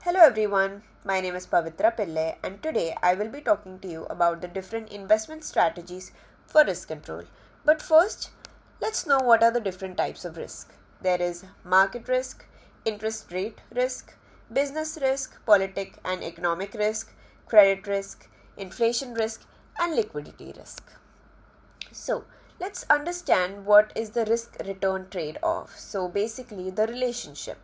Hello everyone, my name is Pavitra Pillai and today I will be talking to you about the different investment strategies for risk control. But first, let's know what are the different types of risk. There is market risk, interest rate risk, business risk, politic and economic risk, credit risk, inflation risk, and liquidity risk. So, let's understand what is the risk return trade off. So, basically, the relationship.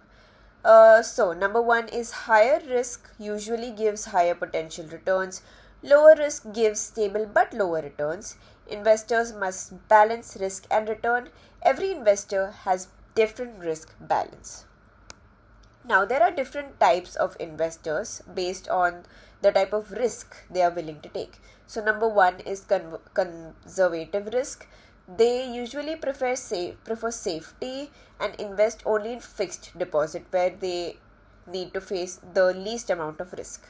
Number one is higher risk usually gives higher potential returns. Lower risk gives stable but lower returns. Investors must balance risk and return. Every investor has different risk balance. Now, there are different types of investors based on the type of risk they are willing to take. So, number one is conservative risk. They usually prefer safety and invest only in fixed deposit where they need to face the least amount of risk.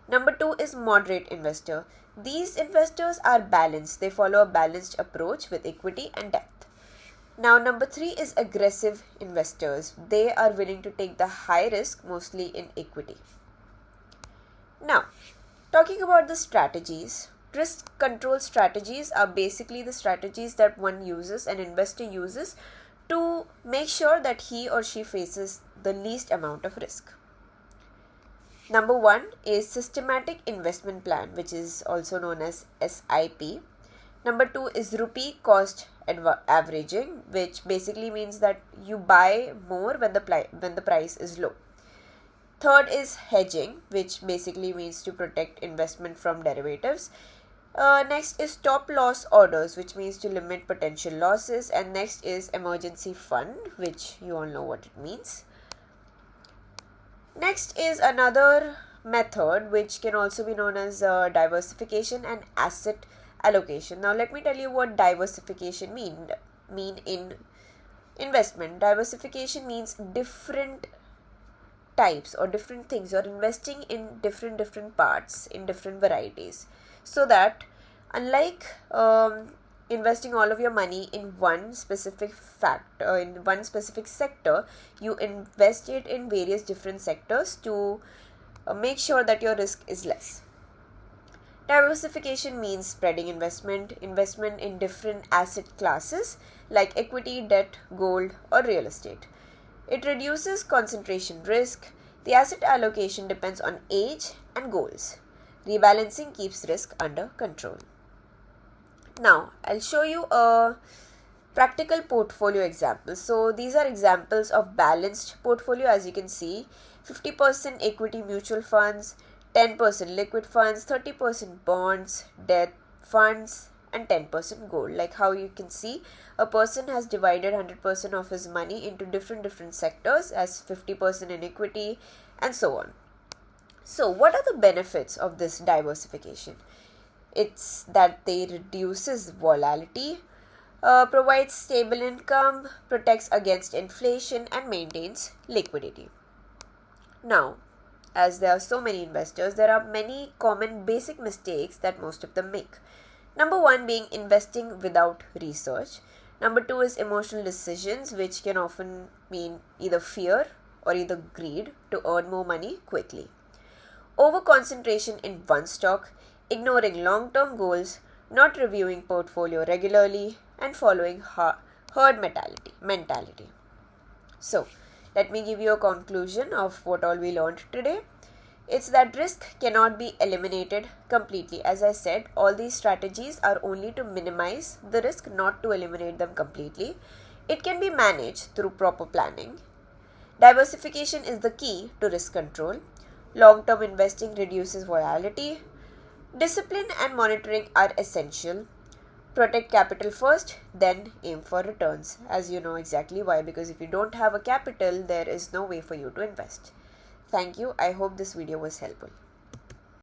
Number two is moderate investor. These investors are balanced. They follow a balanced approach with equity and debt. Now, number three is aggressive investors. They are willing to take the high risk, mostly in equity. Now, talking about the strategies, risk control strategies are basically the strategies that an investor uses to make sure that he or she faces the least amount of risk. Number one is systematic investment plan, which is also known as SIP. Number two is rupee cost averaging, which basically means that you buy more when the price is low. Third is hedging, which basically means to protect investment from derivatives. Next is stop loss orders, which means to limit potential losses. And next is emergency fund, which you all know what it means. Next is another method, which can also be known as diversification and asset allocation. Now, let me tell you what diversification mean in investment. Diversification means different types or different things. You're investing in different parts, in different varieties, so that unlike investing all of your money in one specific in one specific sector, you invest it in various different sectors to make sure that your risk is less. Diversification means spreading investment in different asset classes like equity, debt, gold, or real estate. It reduces concentration risk. The asset allocation depends on age and goals. Rebalancing keeps risk under control. Now, I'll show you a practical portfolio example. So, these are examples of balanced portfolio. As you can see, 50% equity mutual funds, 10% liquid funds, 30% bonds, debt funds, and 10% gold. Like how you can see, a person has divided 100% of his money into different sectors, as 50% in equity and so on. So, what are the benefits of this diversification? It's that they reduces volatility, provides stable income, protects against inflation, and maintains liquidity. Now, as there are so many investors, there are many common basic mistakes that most of them make. Number one being investing without research. Number two is emotional decisions, which can often mean either fear or either greed to earn more money quickly. Over concentration in one stock, ignoring long-term goals, not reviewing portfolio regularly, and following herd mentality. So, let me give you a conclusion of what all we learned today. It's that risk cannot be eliminated completely. As I said, all these strategies are only to minimize the risk, not to eliminate them completely. It can be managed through proper planning. Diversification is the key to risk control. Long-term investing reduces volatility. Discipline and monitoring are essential. Protect capital first, then aim for returns. As you know exactly why, because if you don't have a capital, there is no way for you to invest. Thank you. I hope this video was helpful.